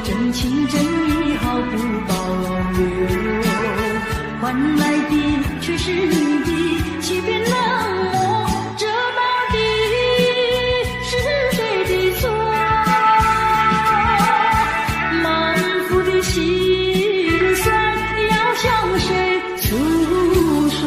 真情真意毫不保留，换来的却是你的欺骗冷漠，这到底是谁的错？满腹的心酸要向谁诉说？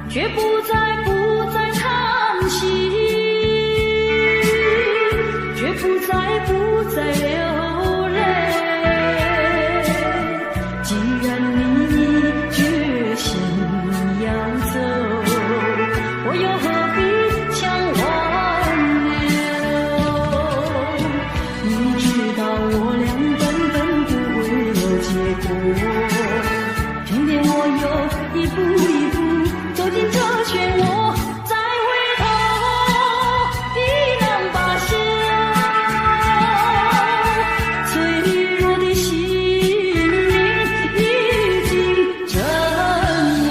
却不再叹息，却不再流泪。既然你决心要走，我又何必强挽留？你知道我俩根本不会有结果，偏偏我又一步一步走进这漩涡，再回头已难罢休。脆弱的心灵已经震落。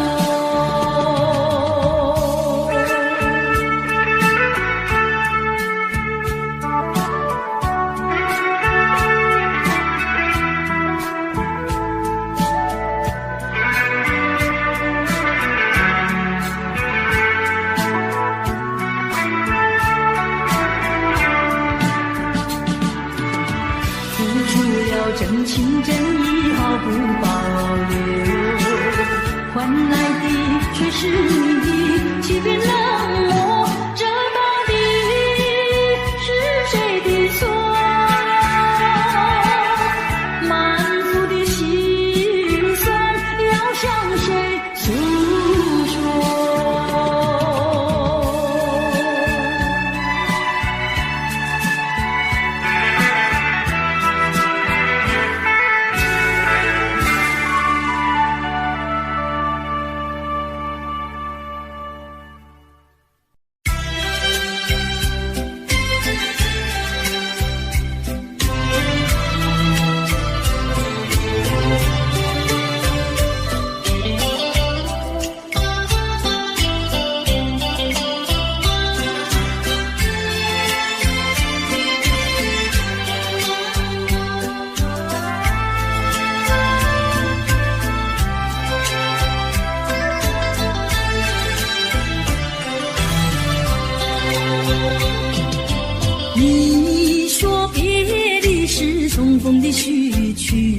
真情真意毫不保留，换来的却是你的欺骗冷漠，这到底是谁的错？满腹的心酸要向谁诉说？你说别离是重逢的序曲，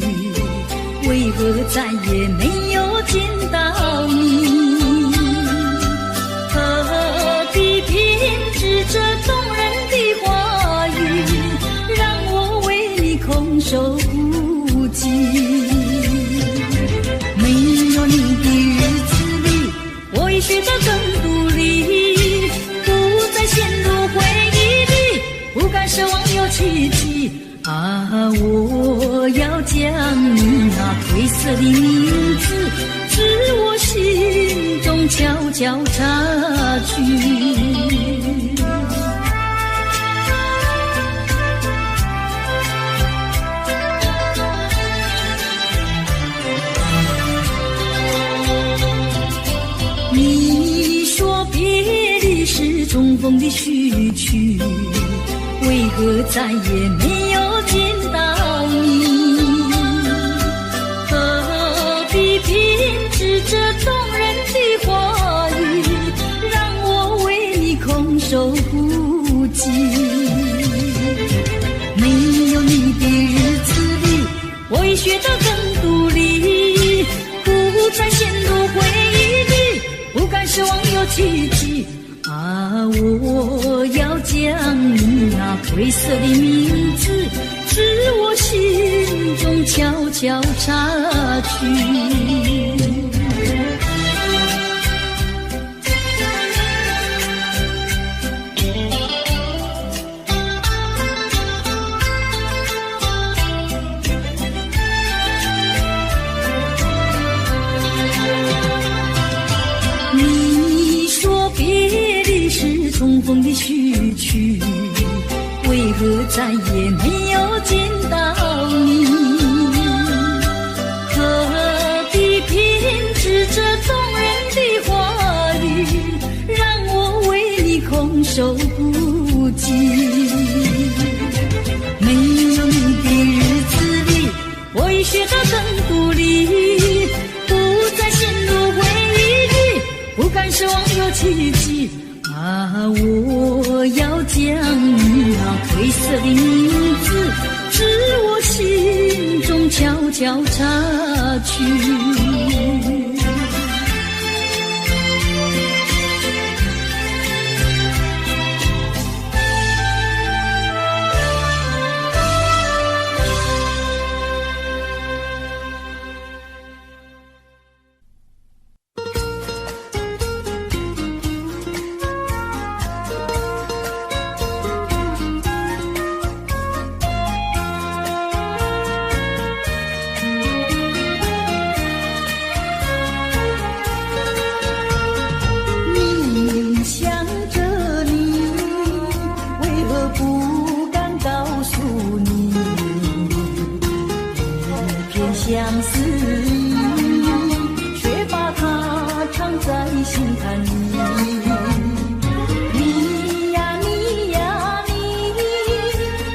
为何再也没有见到你？何必编织这动人的话语，让我为你空守孤寂？没有你的日子里，我已学得更独立，不再陷入回忆里，不敢奢望有奇迹啊！我要将你那褪色的名字，自我心中悄悄擦去。你说别离是重逢的序曲，为何再也没有见到你？何必编织这动人的话语，让我为你空守孤寂？没有你的日子里，我已学得更独立，不再陷入回忆里，不敢奢望有奇迹啊！我要将你那褪色的名字，自我心中悄悄擦去。重逢的序曲，为何再也没有见到你？何个奇迹啊！我要将你那褪色的名字，至我心中悄悄擦去。相思意，却把它藏在心坎里。你呀你呀你，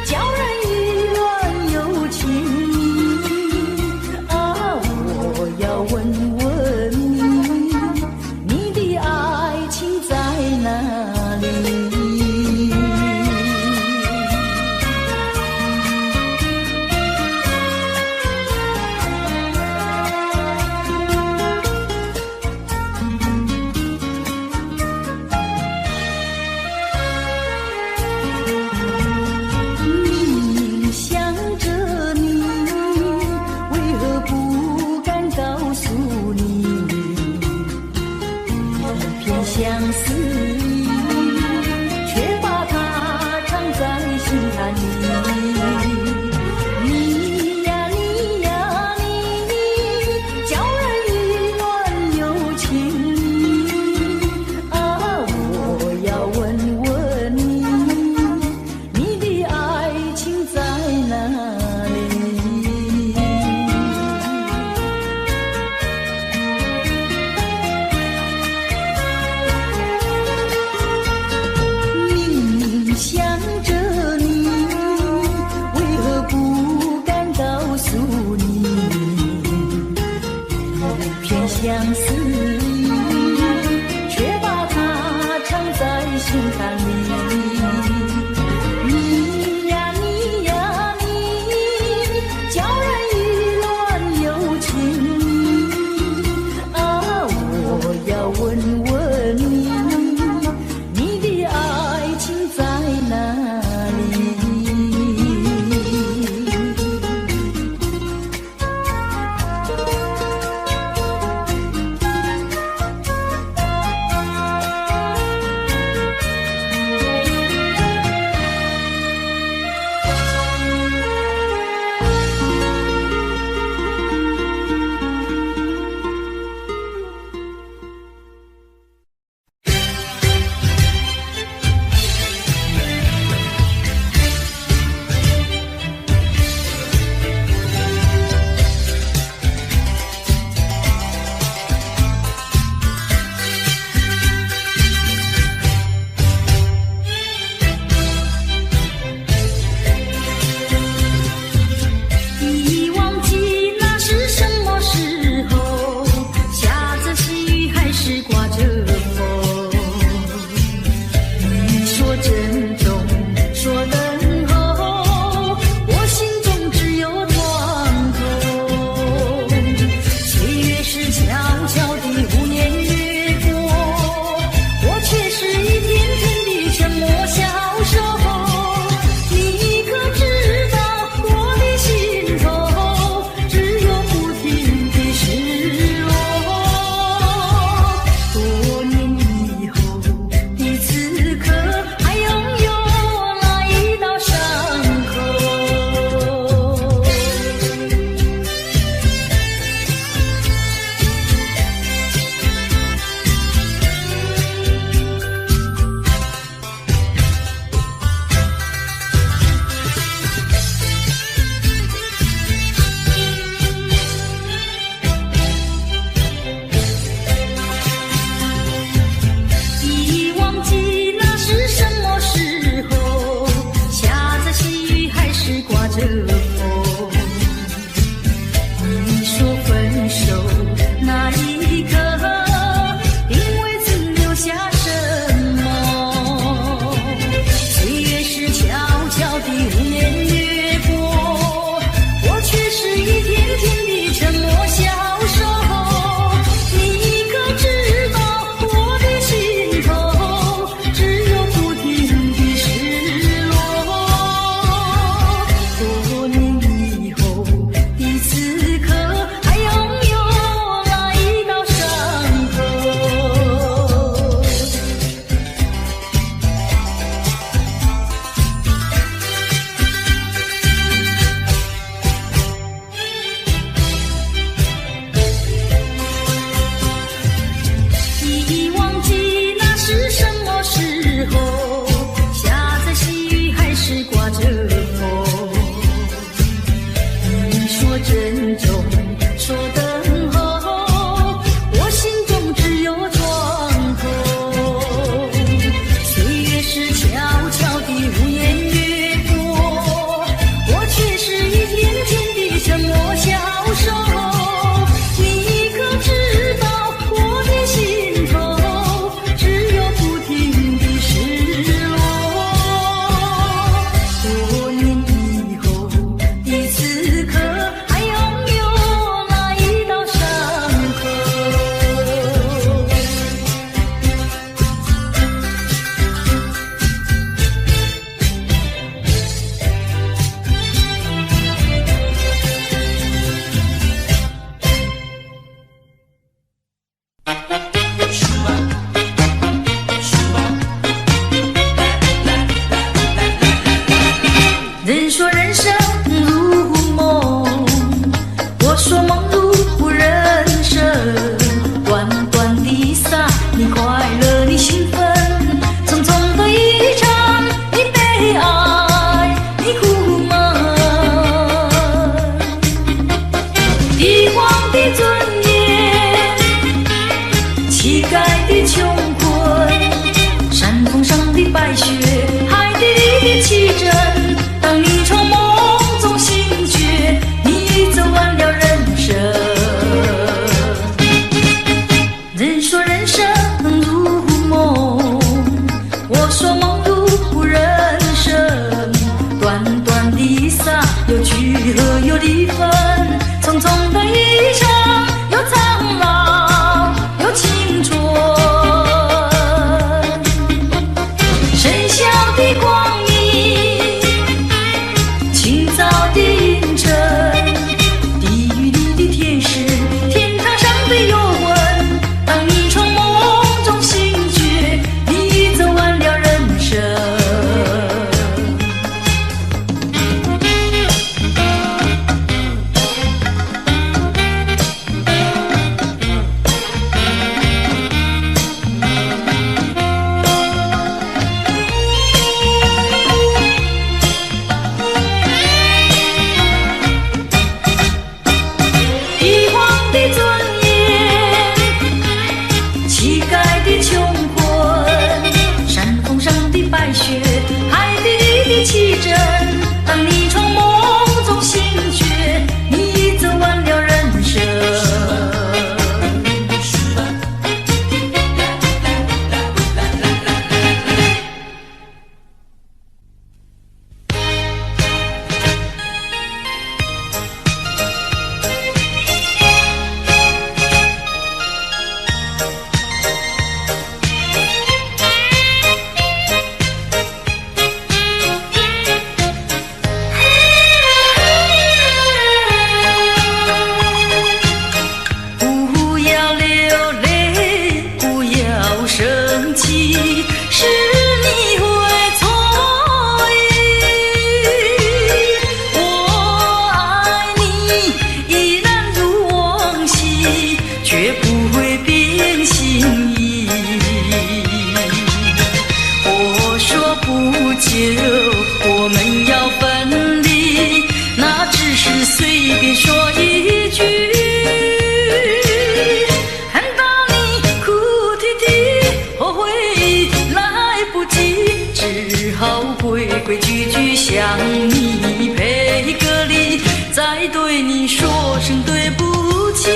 叫人意乱又情迷啊！我要问问你，你的爱情在哪里？相思意，却把它藏在心坎里。你呀你呀你，叫人意乱又情迷啊！我要问问你，你的爱情在哪里？想着你，为何不敢告诉你？偏相思意，却把它藏在心坎里。你呀你呀你，叫人意乱又情迷啊！我要问问你，你的爱情在哪里？绝不会变心意。我说不久我们要分离，那只是随便说一句，看到你哭啼啼，后悔来不及，只好规规矩矩向你赔个礼，再对你说声对不起。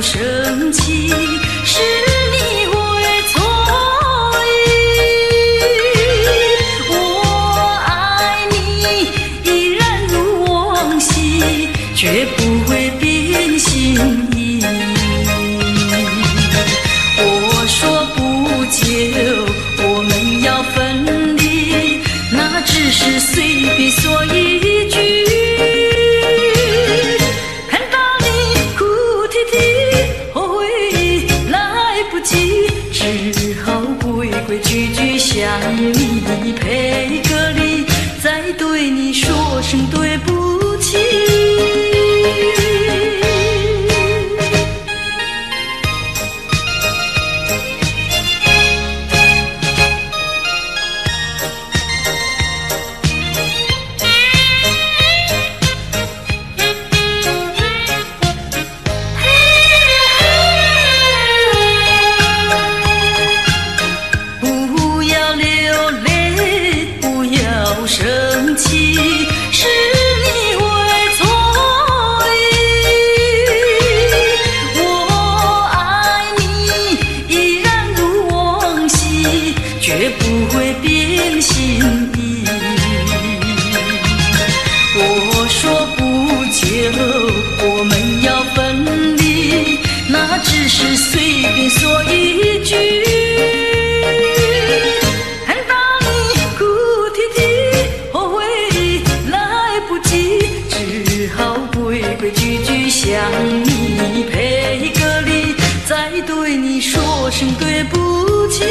生气是你会错意，我爱你依然如往昔，绝不会变心意。我说不久我们要分离，那只是随便说一句，只好规规矩矩向你赔个礼，再对你说声对不起。生气是你会错意，我爱你依然如往昔，绝不会变心意。我说不久我们要分离，那只是随便说一句，规规矩矩向你赔个礼，再对你说声对不起。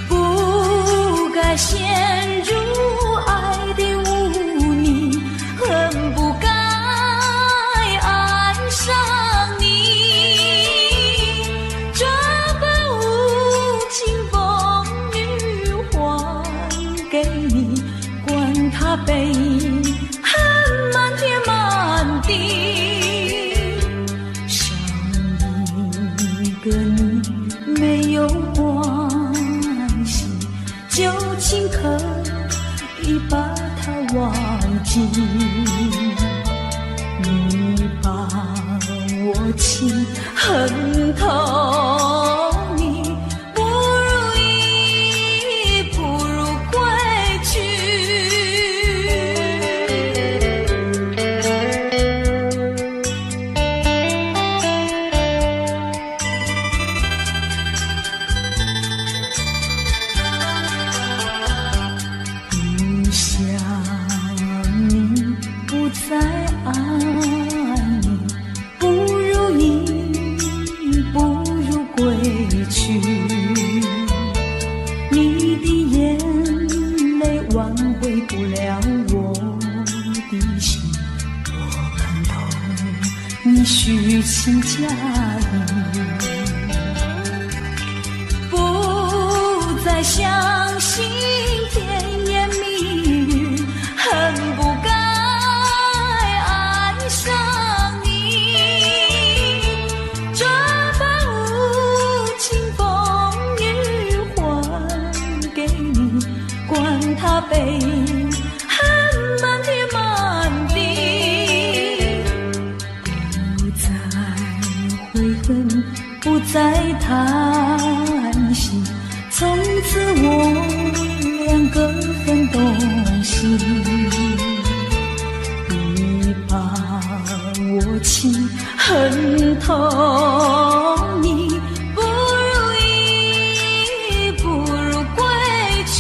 不该陷入爱的污泥，恨不该爱上你。这般无情风雨还给你，管他悲恨满天满地，少一个你没有关系，就请可以把它忘记。你把我情恨透，你不如意，不如归去。不想你，不再爱你，不如意，不如归去。你的眼泪挽回不了我的心，我看透你虚情假意，不再相信甜言蜜语，恨不该爱上你。这般无情风雨还给你，管他悲恨满天满地。不再悔恨，不再叹息，从此我两个分东西。你把我情恨透，你不如意，不如归去。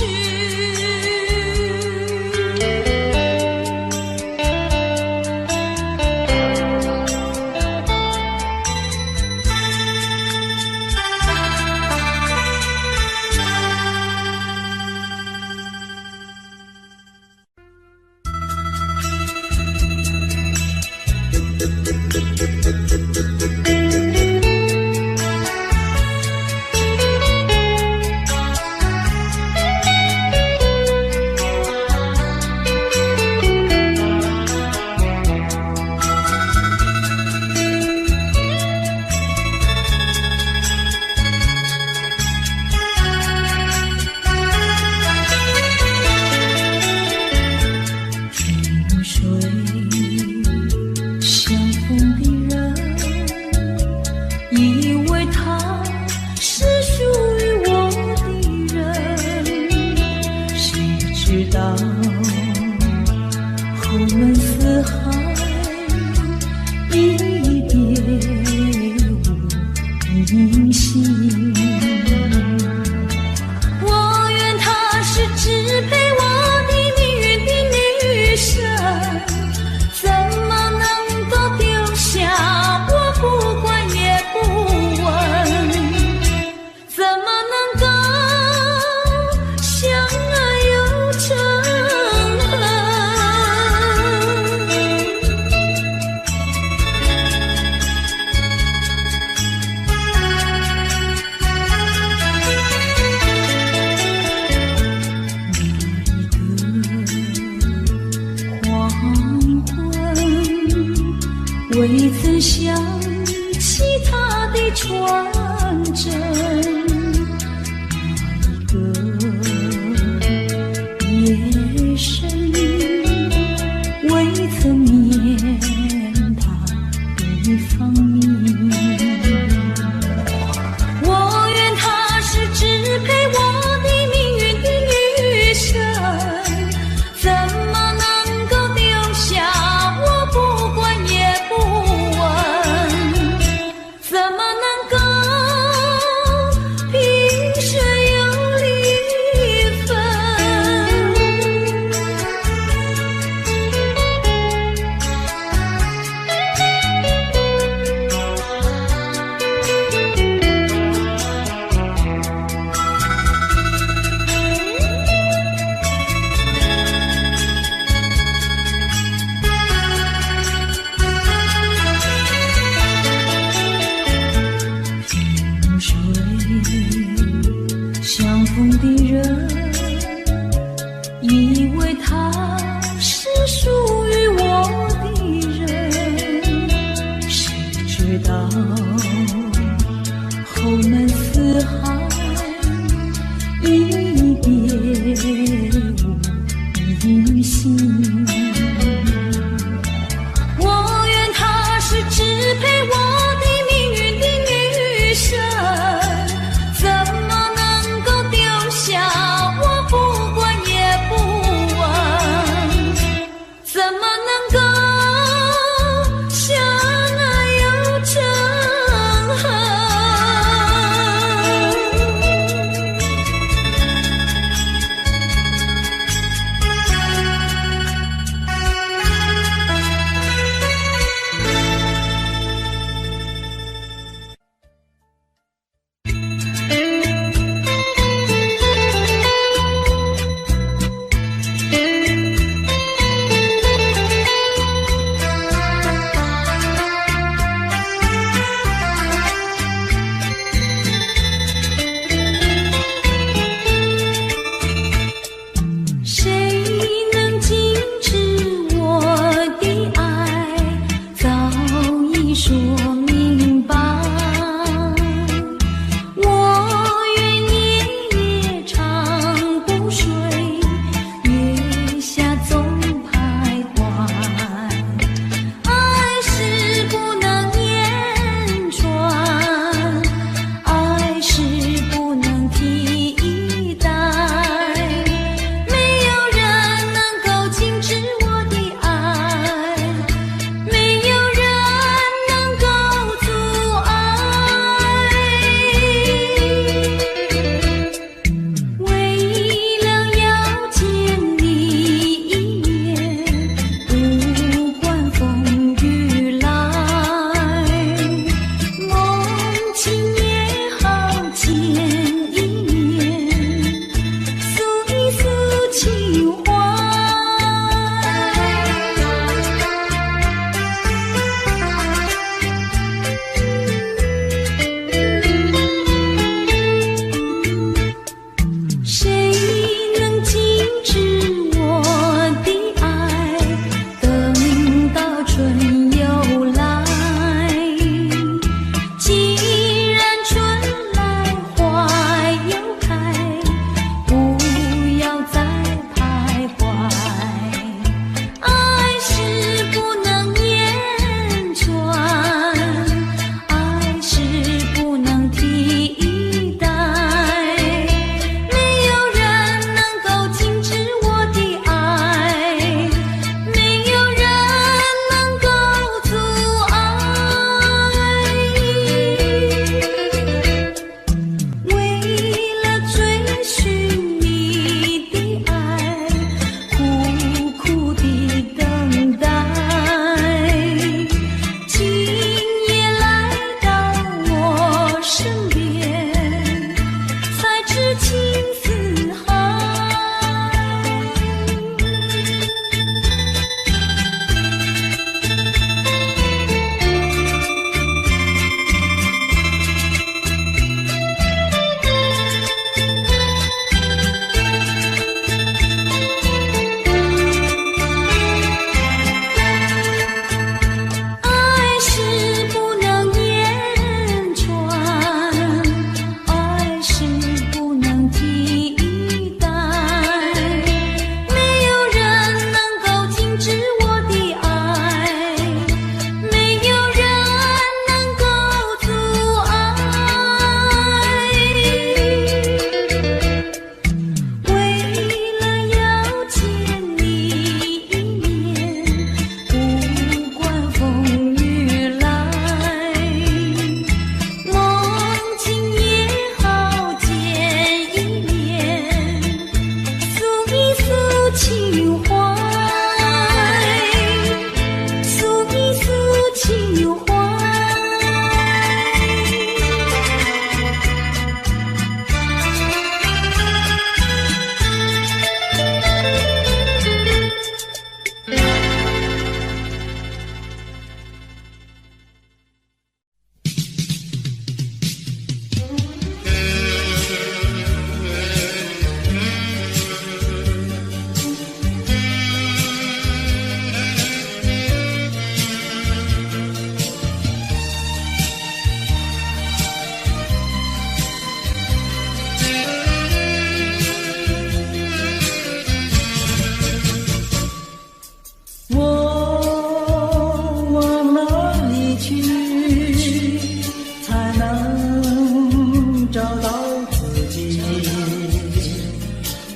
相逢的人，以为他是属于我的人，谁知道后门四海，一别无音信。我愿他是支配我的命运的女神，怎么能够丢下我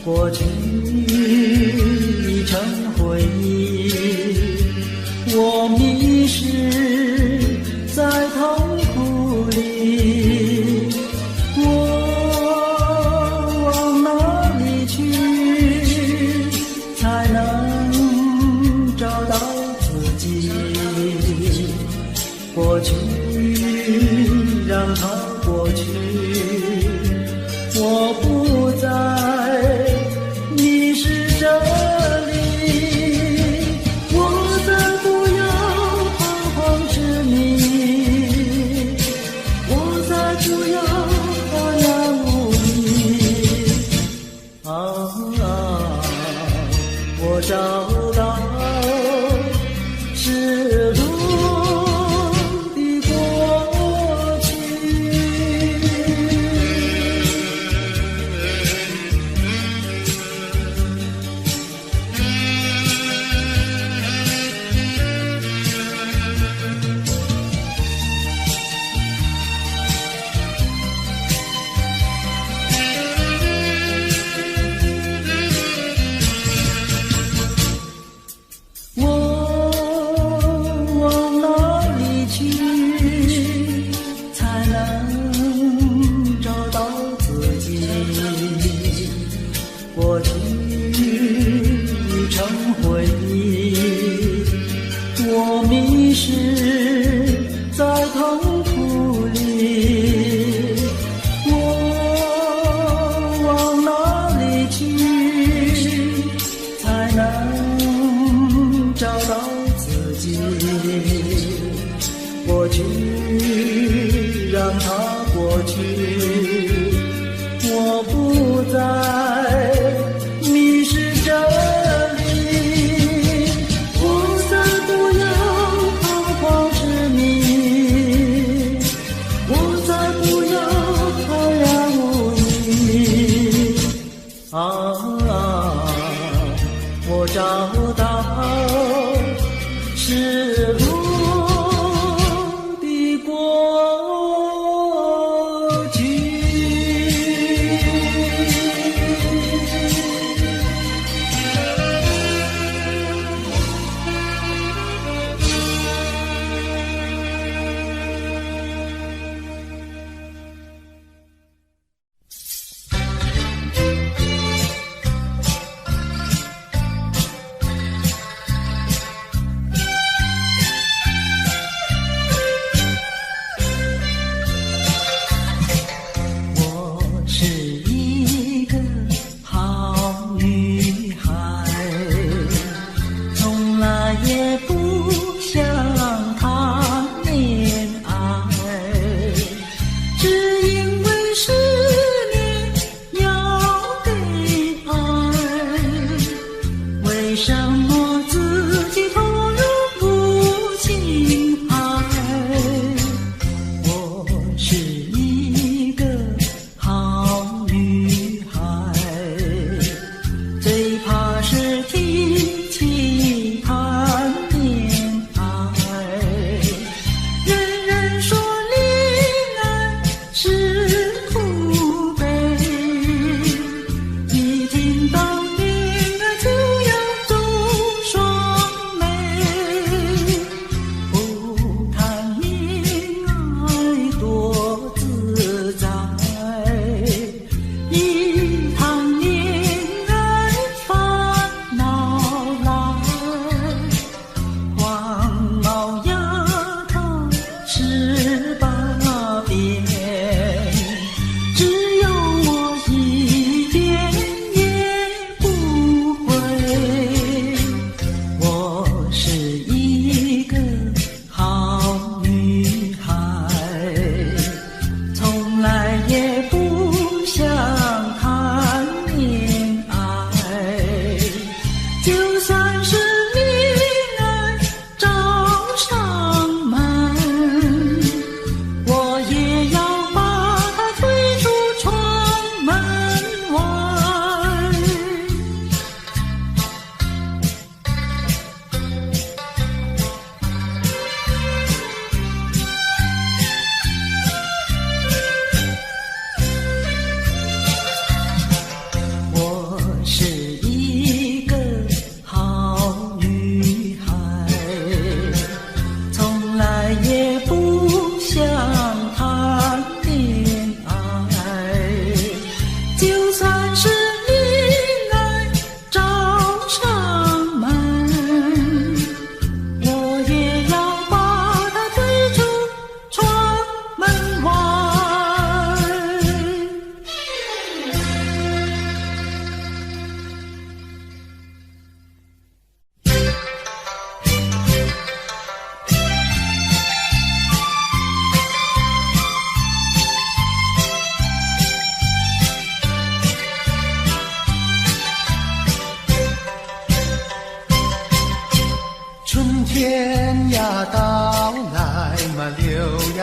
过去已成回忆，我迷失在痛苦里，我往哪里去才能找到自己？过去让它过去，我不再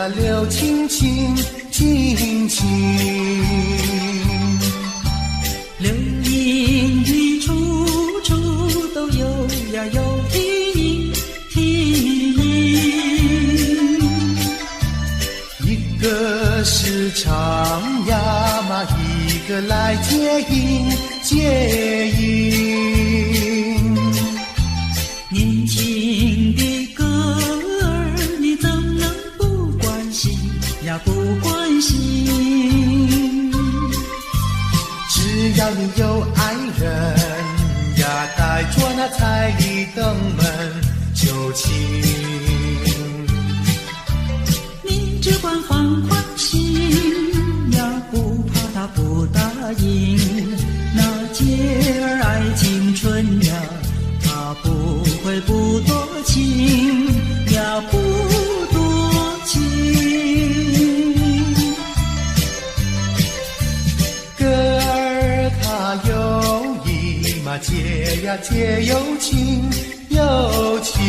呀留青青青青，流萤的处处都有呀有啼啼，一个是唱呀嘛，一个来接应接应。年轻的歌儿，你怎能不关心呀不关心？只要你有爱人呀，带着那彩礼登门就亲。你只管放宽心呀，不怕他不答应。那姐儿爱青春呀，他不会不多情呀，不多情。歌儿它有意嘛，结呀结有情有情。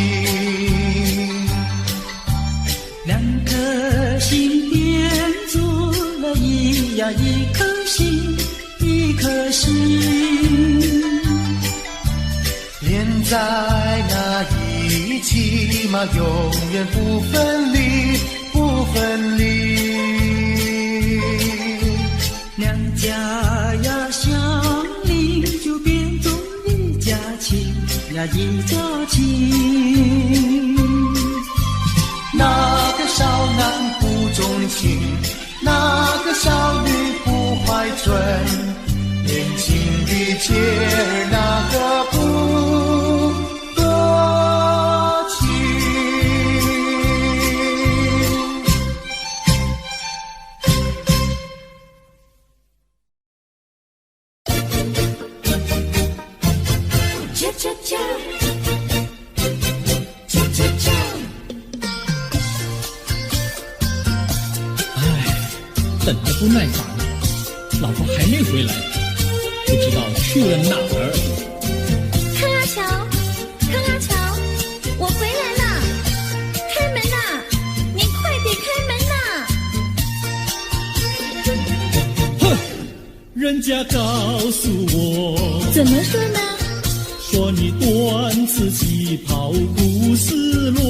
两颗心变做了一颗心，一颗心。连在那一起嘛，永远不分离，不分离。两家呀相邻，就变作一家亲呀，一家亲。那个少男不钟情，那个少女不怀春，年轻的姐儿那个不多情。恰恰恰，恰恰恰。等得不耐烦了，老婆还没回来，不知道去了哪儿。康阿乔，康阿乔，我回来了，开门呐！你快点开门呐！哼，人家告诉我，怎么说呢？说你短次旗袍不丝落，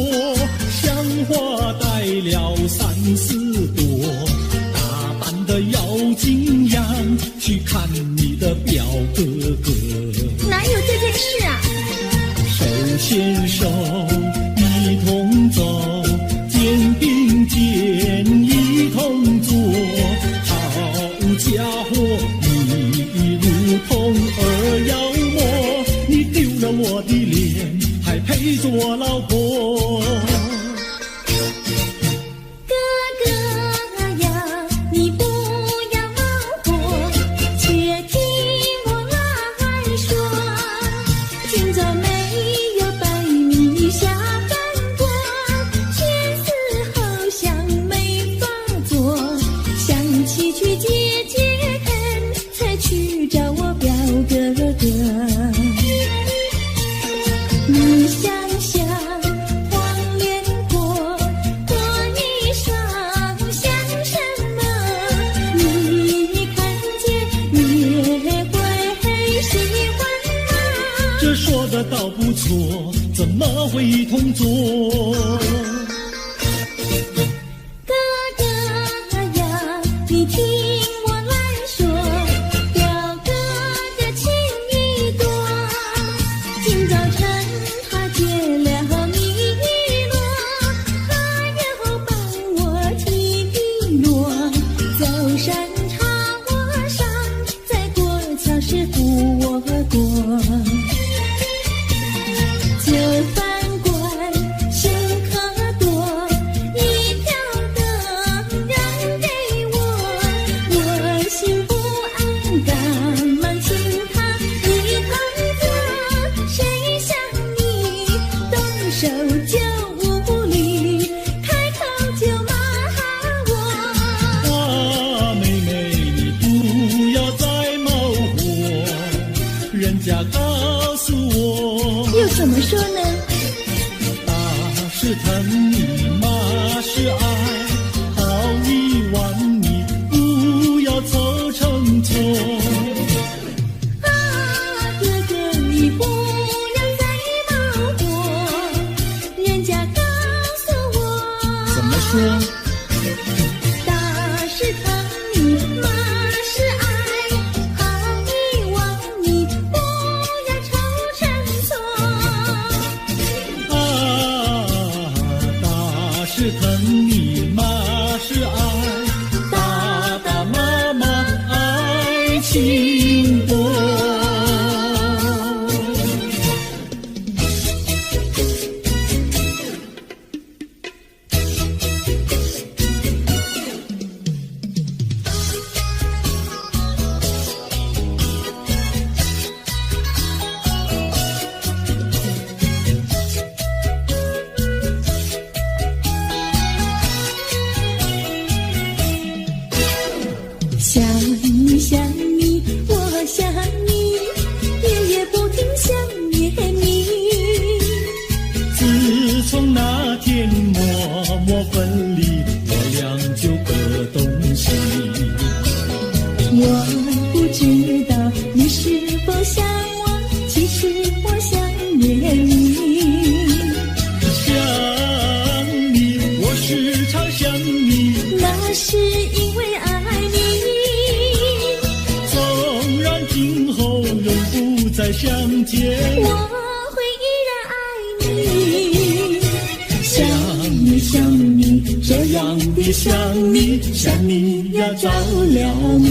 像花戴了3、4朵。的妖精样去看你的表哥哥，哪有这件事啊？手牵手一同走，肩并肩一同坐，好家伙，你如同儿妖魔，你丢了我的脸，还配做我老婆？你想想黄连果，果衣裳像什么？你看见也会喜欢吗？这说的倒不错，怎么会一同做？哥哥呀，你听我来说，表哥的情意多，今早晨他接了你一落，他又帮我提笔落，走山茶我上，再过桥是扶我过。就饭馆请客多，一条灯让给我，我心不安，赶忙请他一同坐。谁想你动手就无理，开口就骂我。啊，妹妹，你不要再冒火，人家告诉心动。想你想你，我想你，夜夜不停想念你。自从那天默默分离，我俩就各东西。我不知道你是否想我，其实我想念你。想你，我时常想你，那是因为爱你。纵然今后永不再相见，我会依然爱你。想你想你，这样的想你，想你呀着了迷。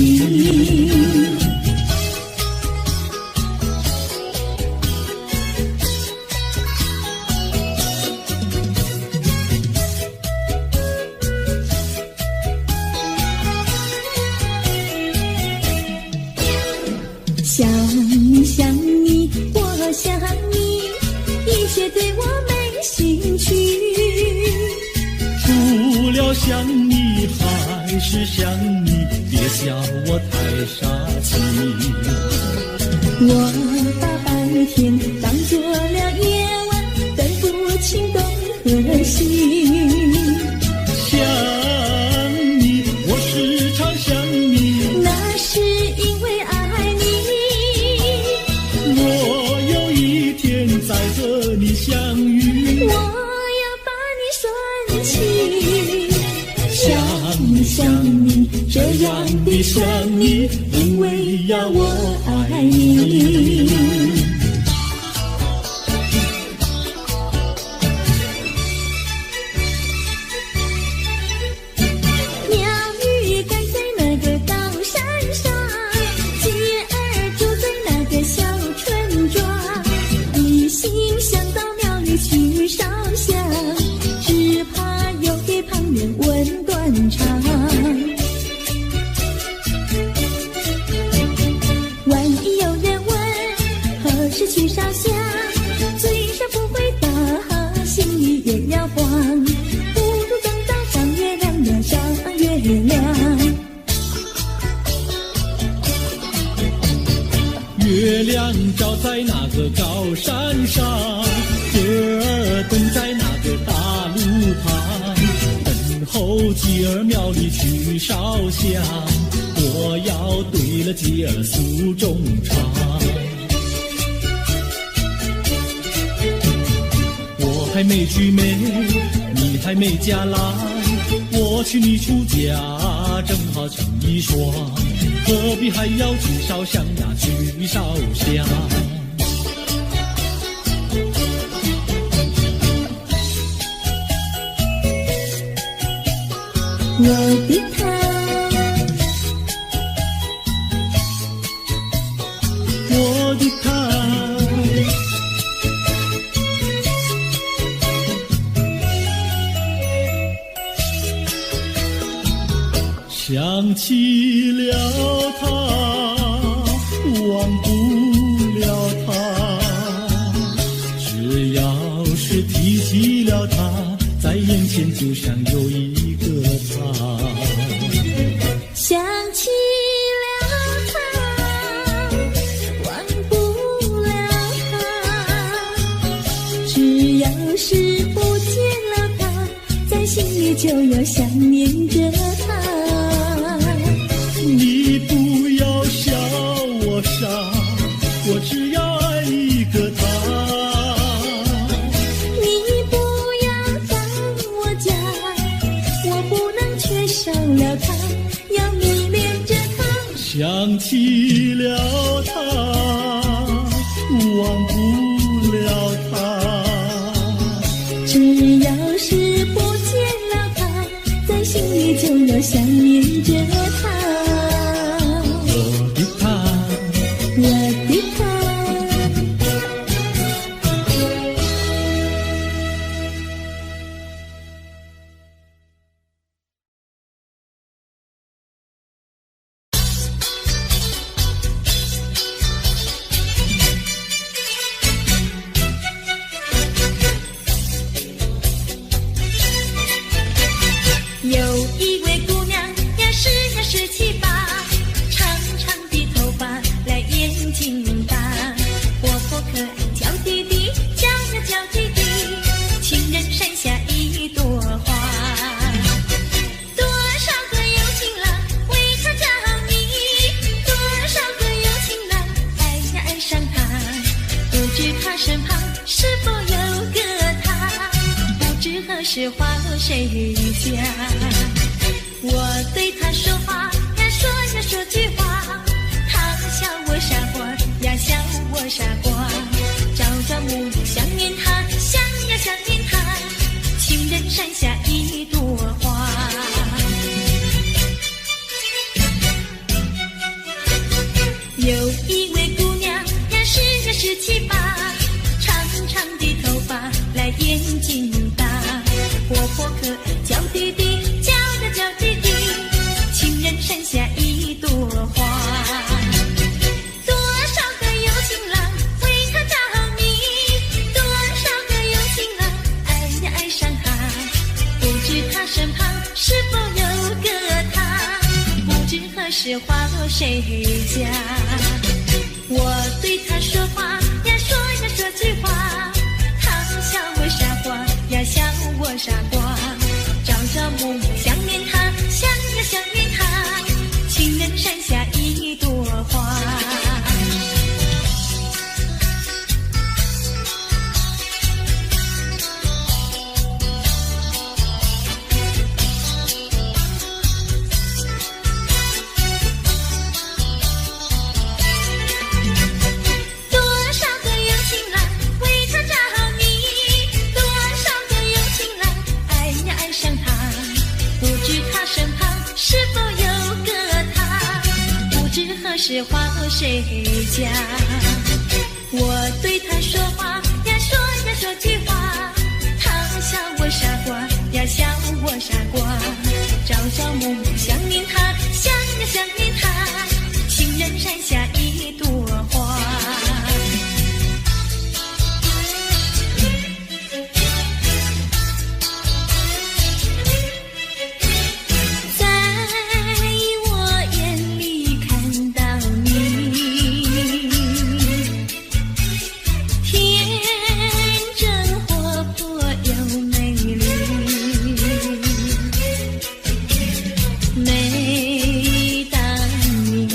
想你想你，我想你，一切对我没兴趣。除了想你还是想你，别笑我太傻气。我把白天当作了夜晚，分不清东和西。想你，我时常想你，那是因为爱你。我有一天再和你相遇，我要把你算起。想你想你，这样的想你，因为呀我爱你。鸟语盖在那个高山上，鸡儿住在那个小村庄。一心想到庙里去烧香，只怕又给旁人问断肠。万一有人问何时去烧香，嘴上不回答，心里也要慌。不如等到上月亮呀上月亮。月亮照在那个高山上，gir儿蹲在那个大路旁，等候鸡儿庙里去烧香，我要对了鸡儿诉衷肠。我还没娶妹，你还没嫁来，我娶你出嫁，正好成一双，何必还要去烧香呀，去烧香。我的他，我的他，想起了他，忘不了他，只要是提起了他，在眼前就像有一个他。想起了他，忘不了他，只要是不见了他，在心里就有想念着他。你不要笑我傻，我只要爱一个他。你不要当我假，我不能缺少了他，要迷恋着他。想起了他，忘不了他，只要是不见了他，在心里就有想念着他。我的他。身旁是否有个他？不知何时花落谁家？我对他说话呀，说句话，他笑我傻瓜呀，笑我傻瓜。朝朝暮暮想念他，想呀想念他，情人山下一朵花。有一位姑娘呀，17、8，长长的头发来眼睛大，活泼可爱娇滴滴，娇滴滴，情人山下一朵花。多少个有情郎为她着迷，多少个有情郎爱呀爱上她，不知她身旁是否有个他？不知何时花落谁家？我对他说话呀，说句话，他笑我傻瓜呀，笑我傻瓜。朝朝暮暮想念他，想呀想念他，情人山下一朵花。何时花落谁家？我对他说话呀，说句话，他笑我傻瓜呀，笑我傻瓜。朝朝暮暮想念他，想呀想念他，情人山下一朵花。每当你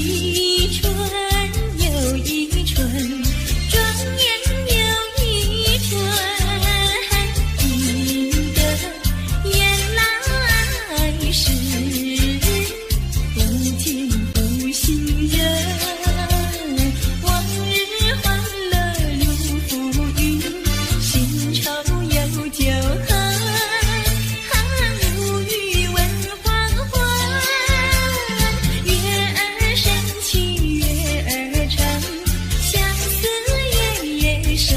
一春又一春，转眼又一春，记得原来是不见不信人，往日欢乐如浮云，新愁又旧恨，无语问黄昏，月儿升起月儿沉，相思夜夜深。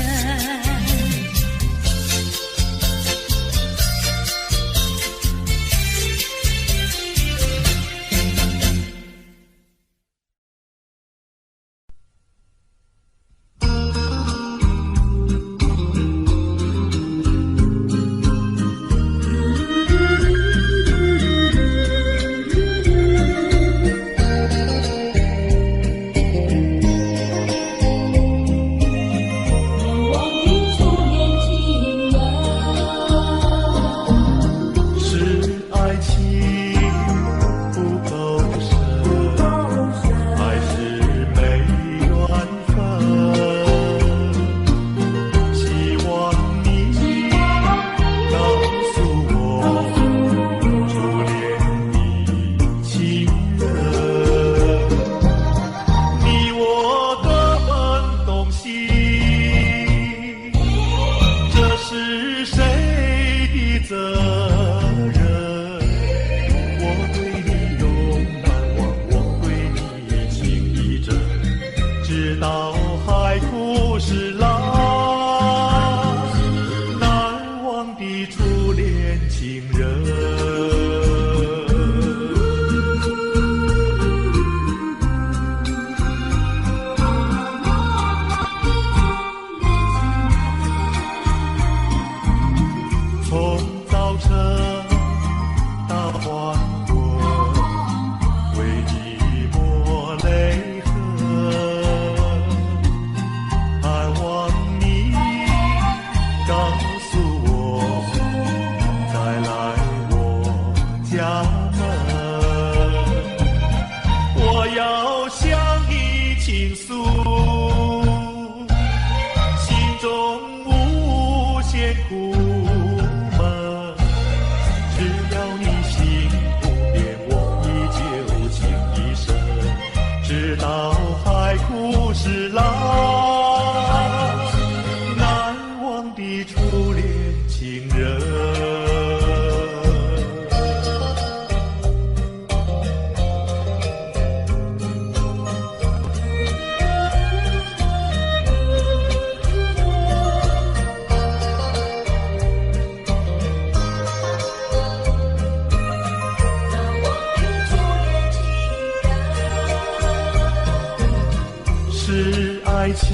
是爱情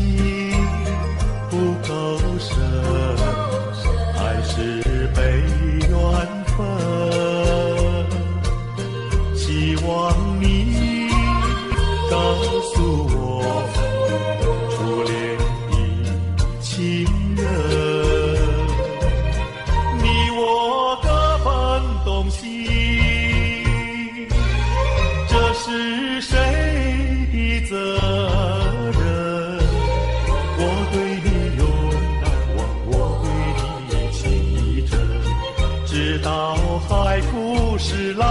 不够深，还是被缘分？希望你告诉我，初恋的情人，你我各分东西，这是谁的责任？我对你永难忘，我对你情意真，直到海枯石烂，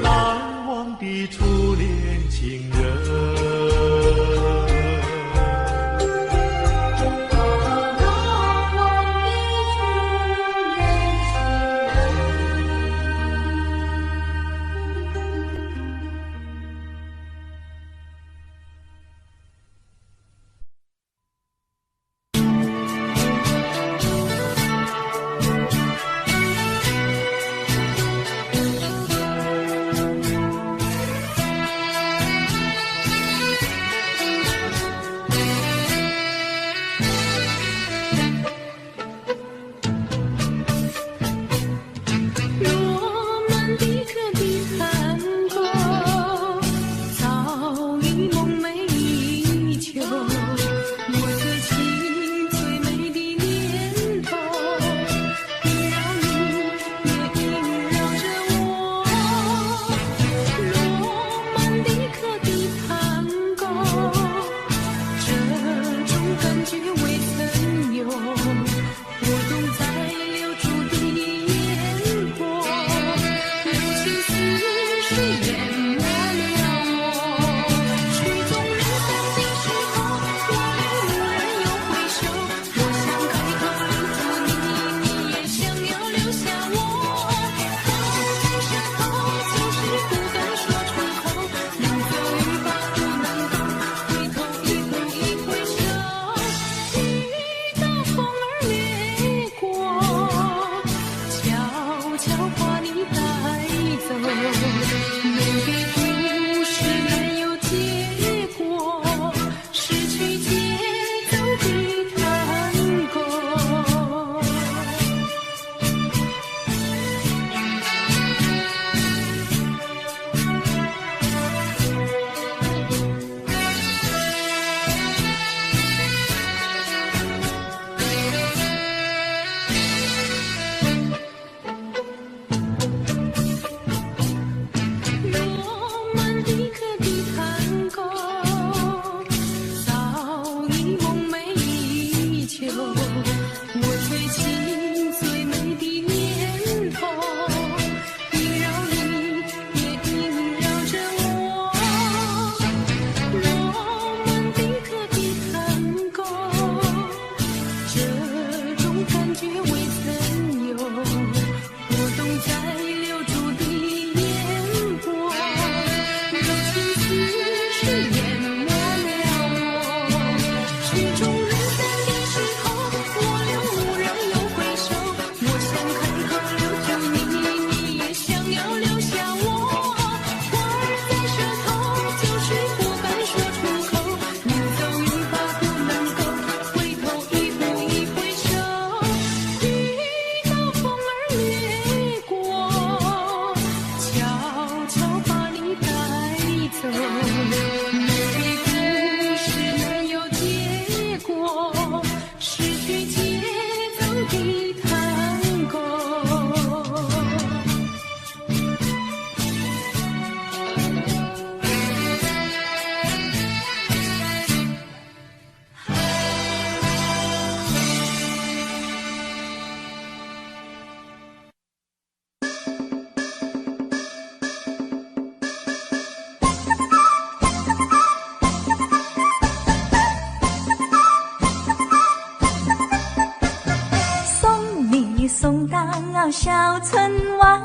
难忘的初恋情人。走，美丽故事没有结果，失去节奏的探戈。送到小村外，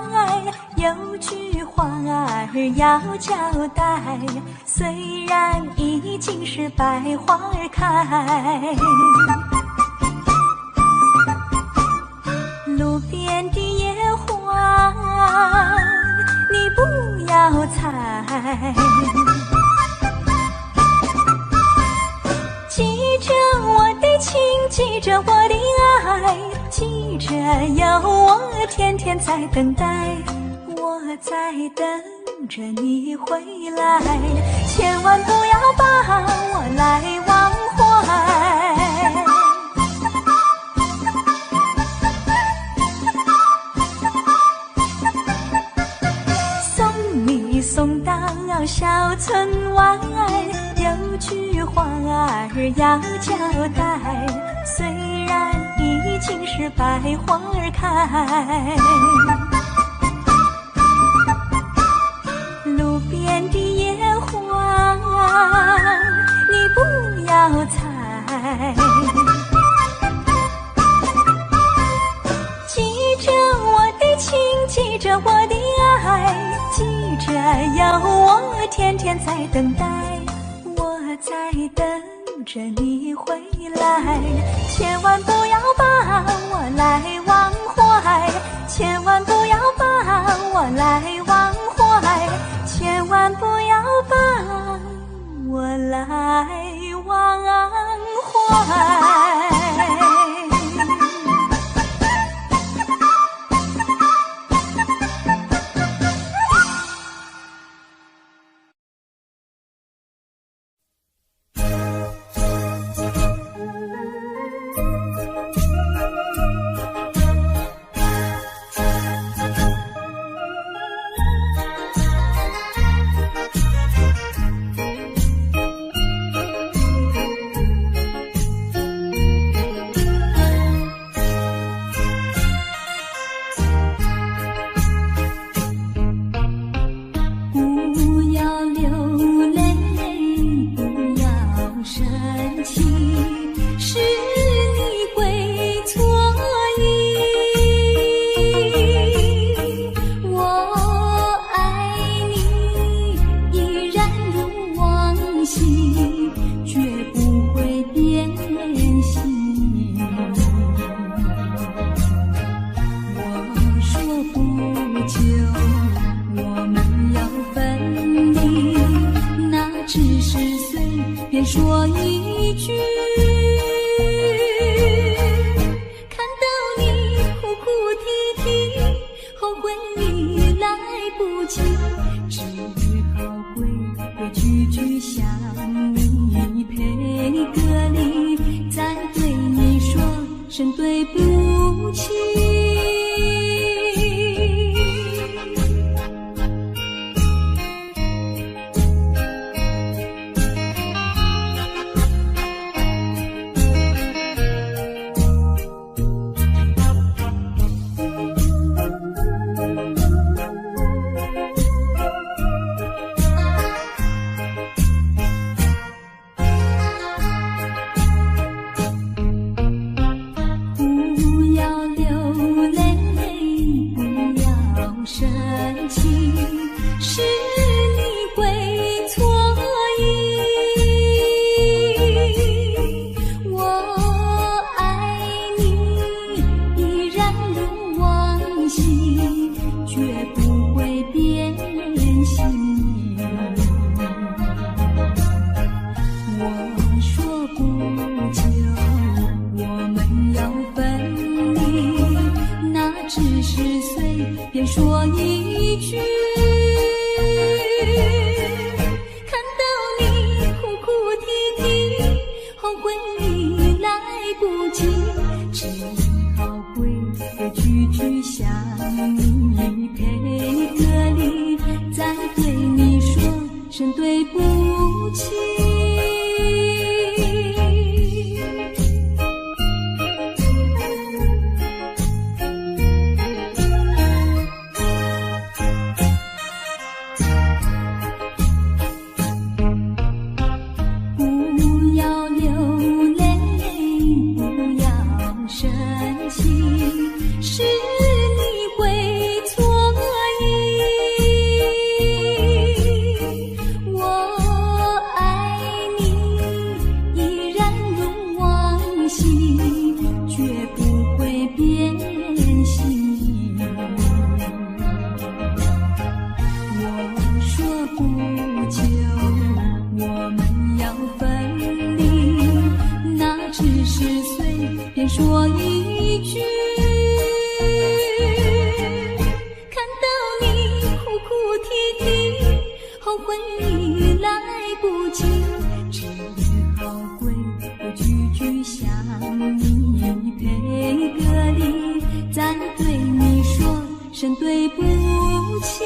有句话儿要交代，虽然已经是百花儿开，路边的野花你不要采，记着我的情，记着我的爱，记着有我天天在等待，我在等着你回来，千万不要把我来忘怀。送你送到小村外，有句话儿要交代，虽然已经是百花儿开，路边的野花你不要采，记着我的情，记着我的爱，记着有我天天在等待，我在等着你回来，千万不要把我来忘怀，千万不要把我来忘怀，千万不要把我来忘怀。说一句，看到你哭哭啼啼，后悔已来不及，只好规规矩矩向你赔个礼，再对你说声对不起。对你说声对不起。不要流泪，不要生气，是你会错意。我爱你依然如往昔，绝不会变心。我说不久我们要分离，那只是随便说一句。看到你哭哭啼啼，后悔已来不及，只好规规矩矩向你赔个礼，再对你说声对不起。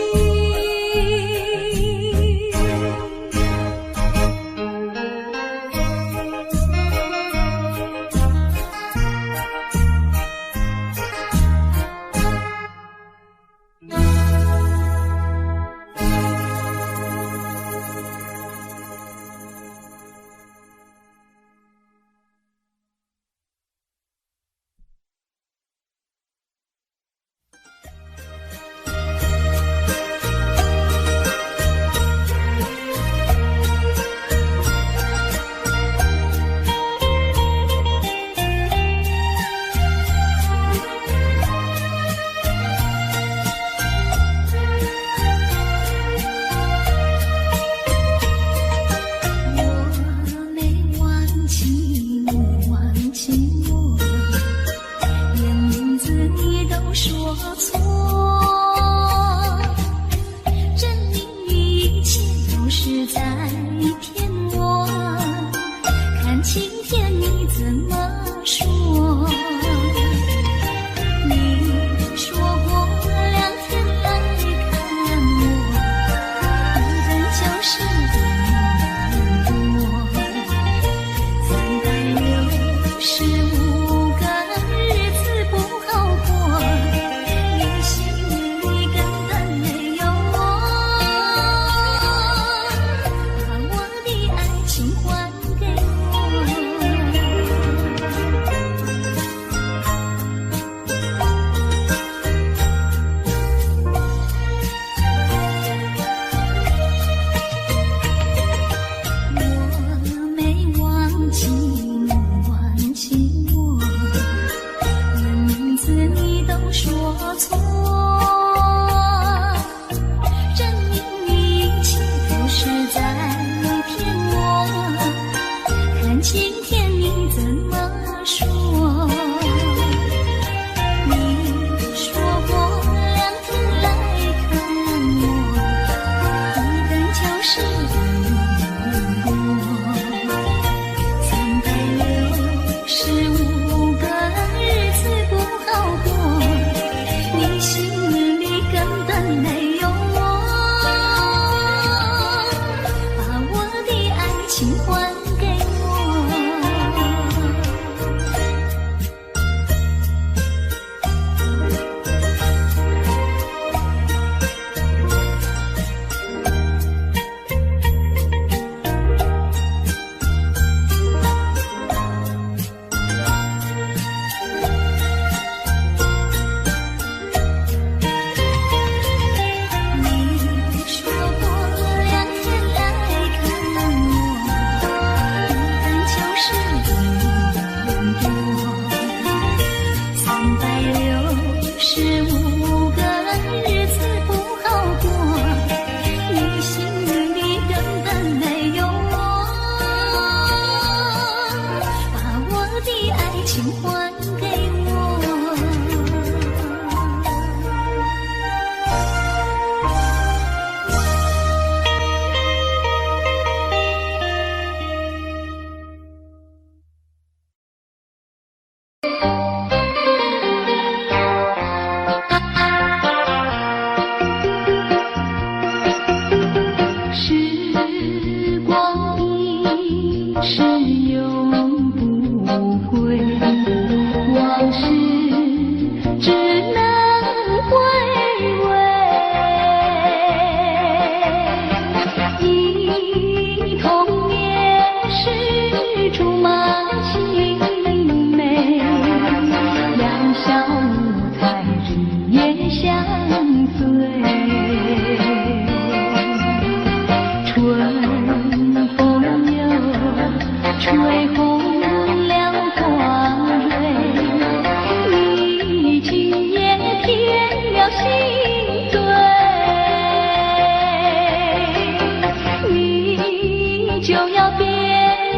就要变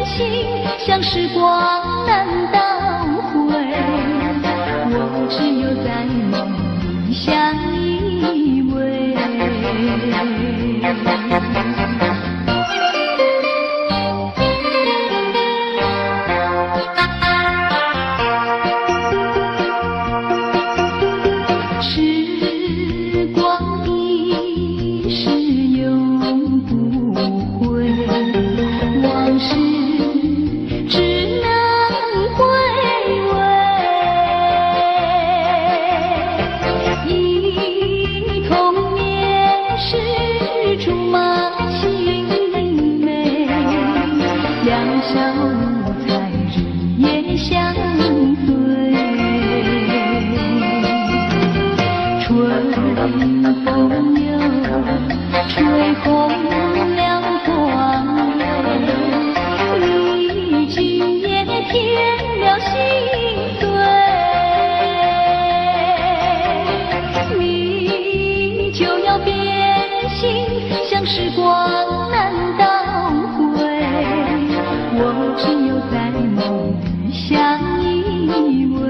心，像时光难倒回，我只有在梦里相依偎。时光一逝永不回，往事只能回味。忆童年时竹马青梅，两小无猜日夜相对。春风又吹红了光蕊，你今夜添了心碎，你就要变心，像时光难倒回，我只有在梦里相依偎。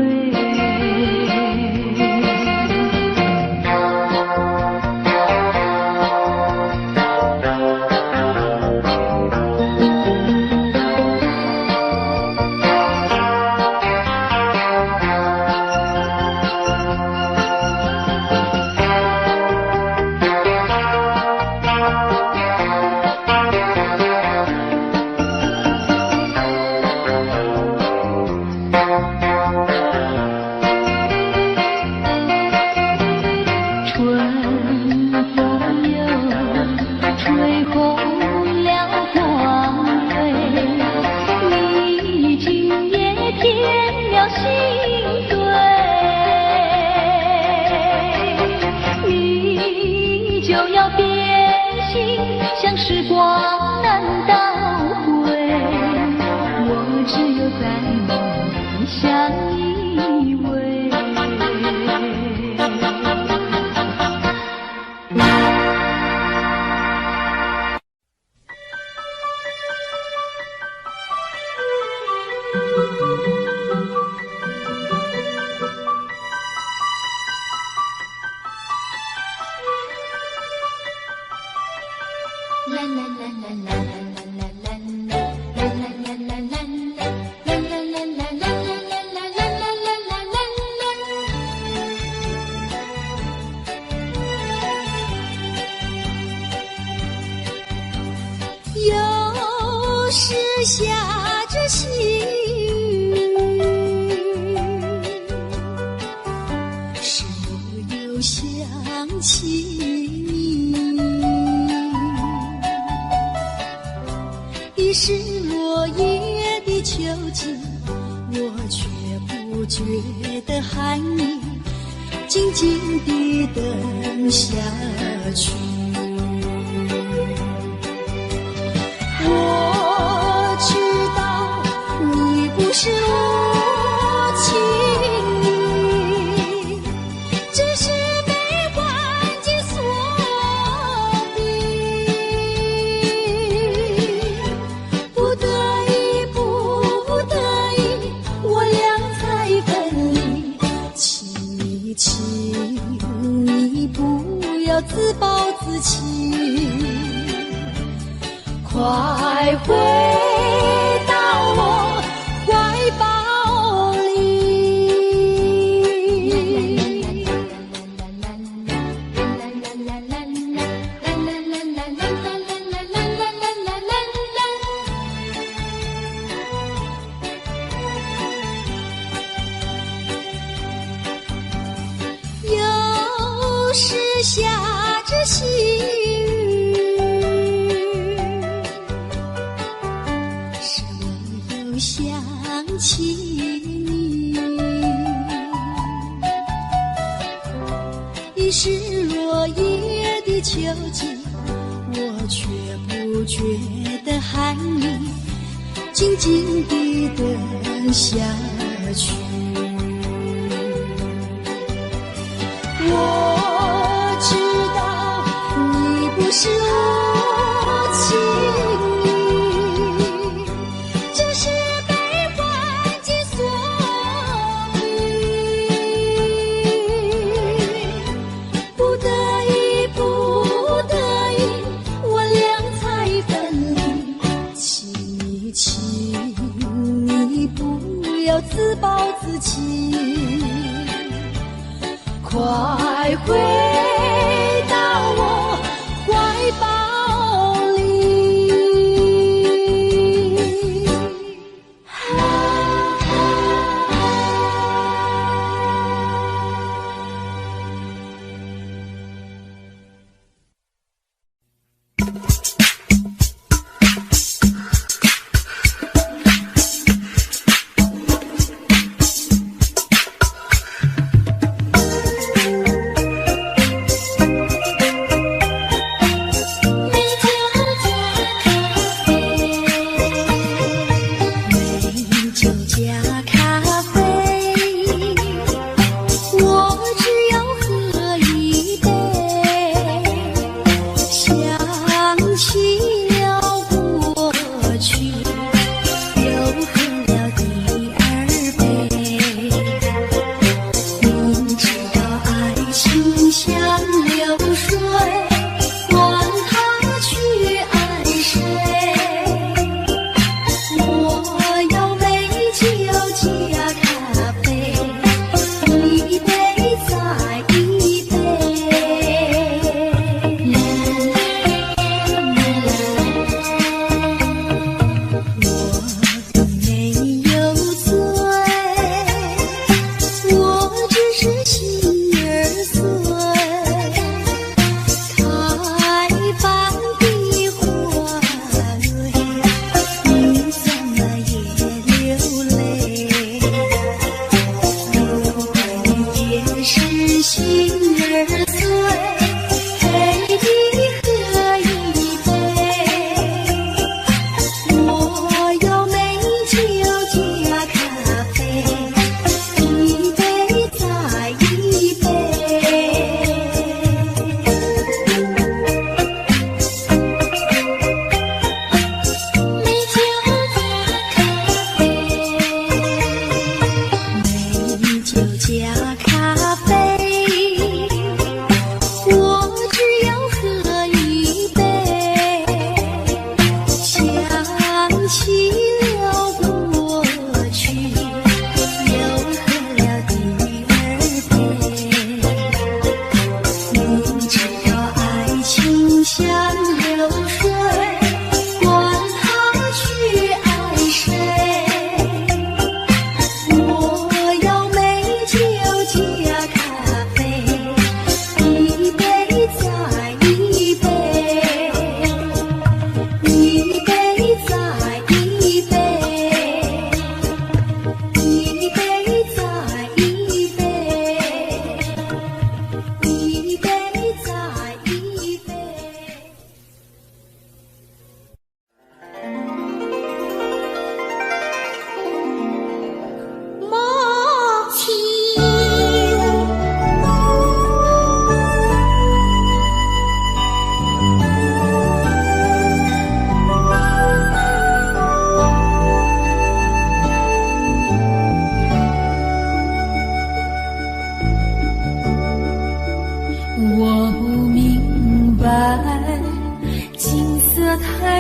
像时光难倒回，我只有在梦里相依偎。有时下着细雨，是我又想起你。已是落叶的秋景，我却不觉得寒意，静静地等下去。我知道你不是无情意，只是没关紧锁闭，不得已，不得已，我俩才分离。请你不要自暴自弃，快回到我怀抱里。有时下着细想起你，已是落叶的秋景，我却不觉得寒意，静静地等下去。我知道你不是无情意，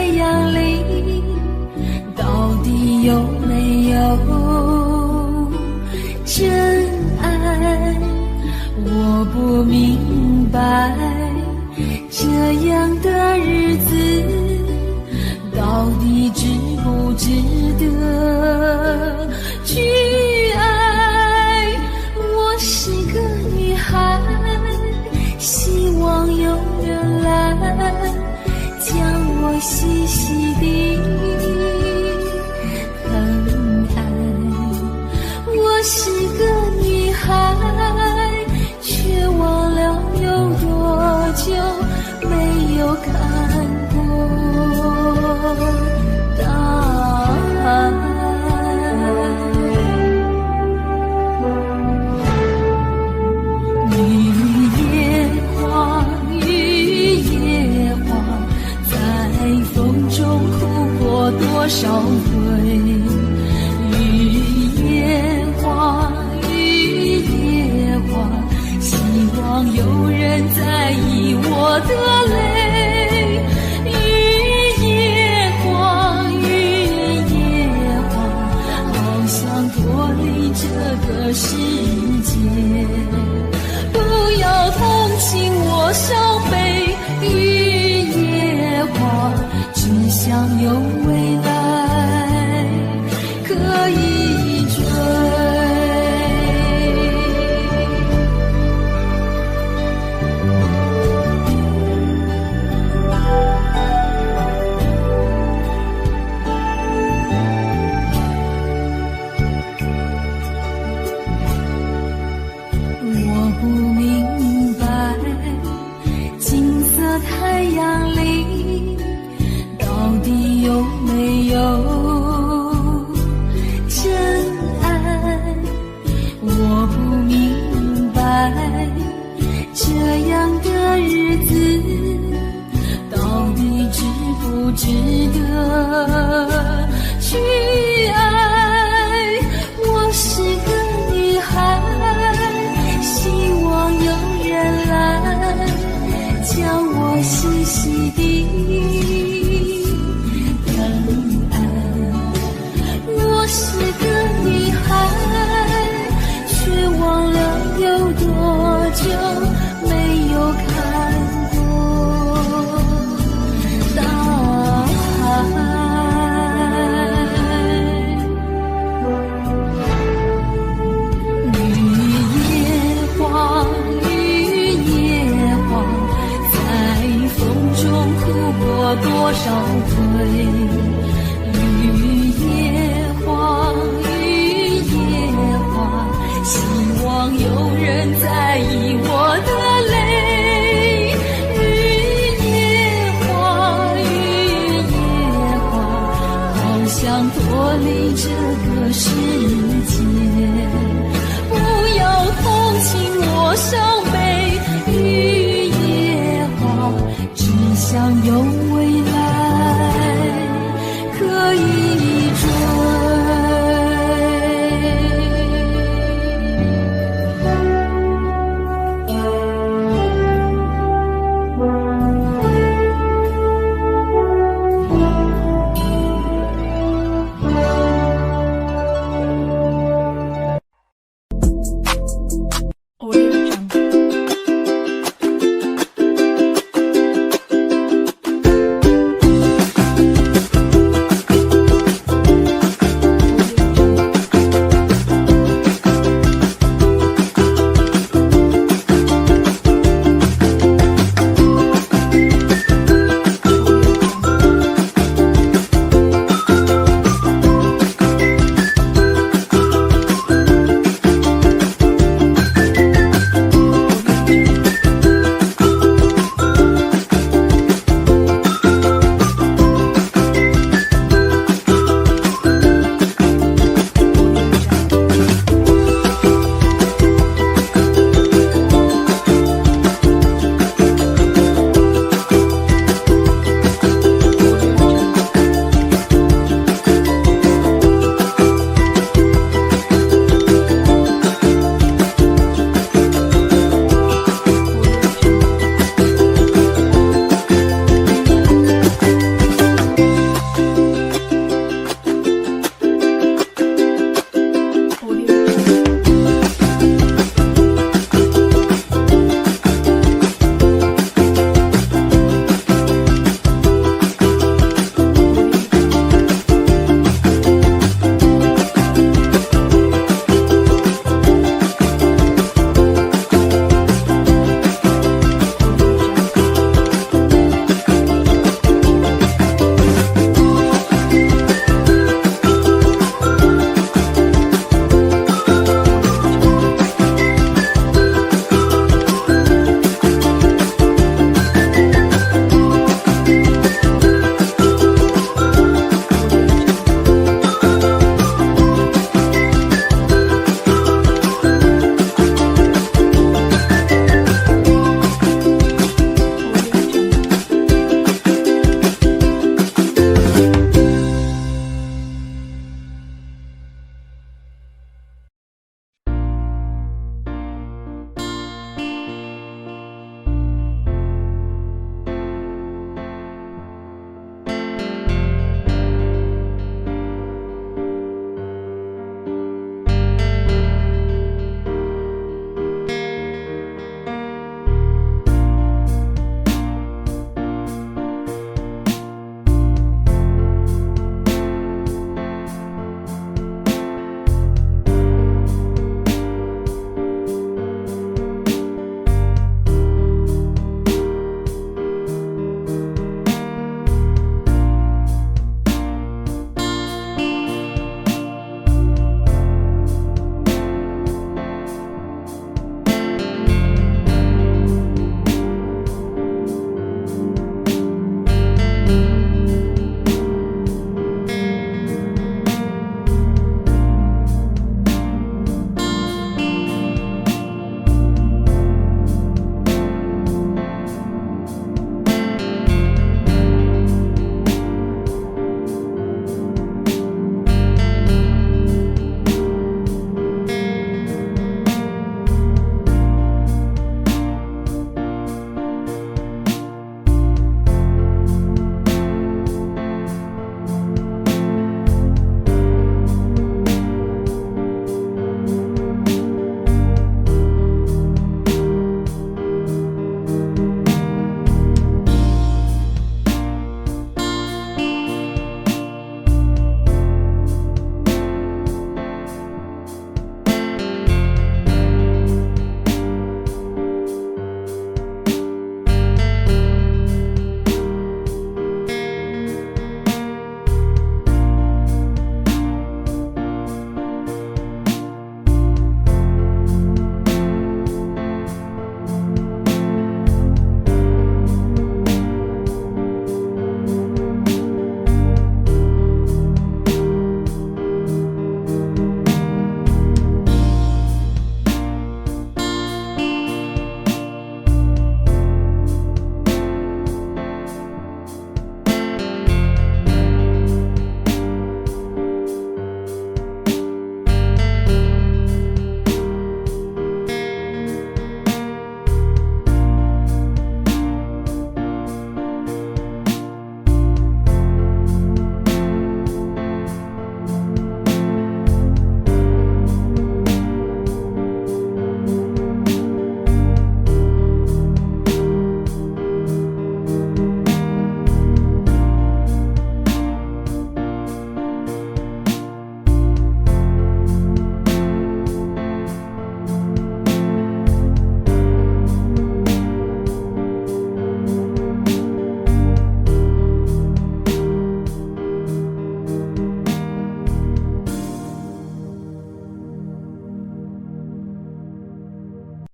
太阳里，到底有没有真爱？我不明白，这样的日子到底值不值得去爱？我是个女孩，希望有人来将我细细地疼爱。我是个女孩，却忘了有多久没有看过大海。雨也花，雨也花，在风中哭过多少回。雨也花，雨也花，希望有人在意我的泪。雨也花，雨也花，好想脱离这个世界。不要同情我伤悲，雨也花，只想有未来可以追。我不明白，金色太阳里到底有没有真爱？我不明白，这样的日子到底值不值得去爱？我是个女孩，希望有人来将我细细地疼爱。我是个女孩，却忘了有多久没有看过大海。多少回，雨也花，雨也花，希望有人在意我的泪。雨也花，雨也花，好想脱离这个世界。不要同情我伤悲，雨也花，只想有未来可以追。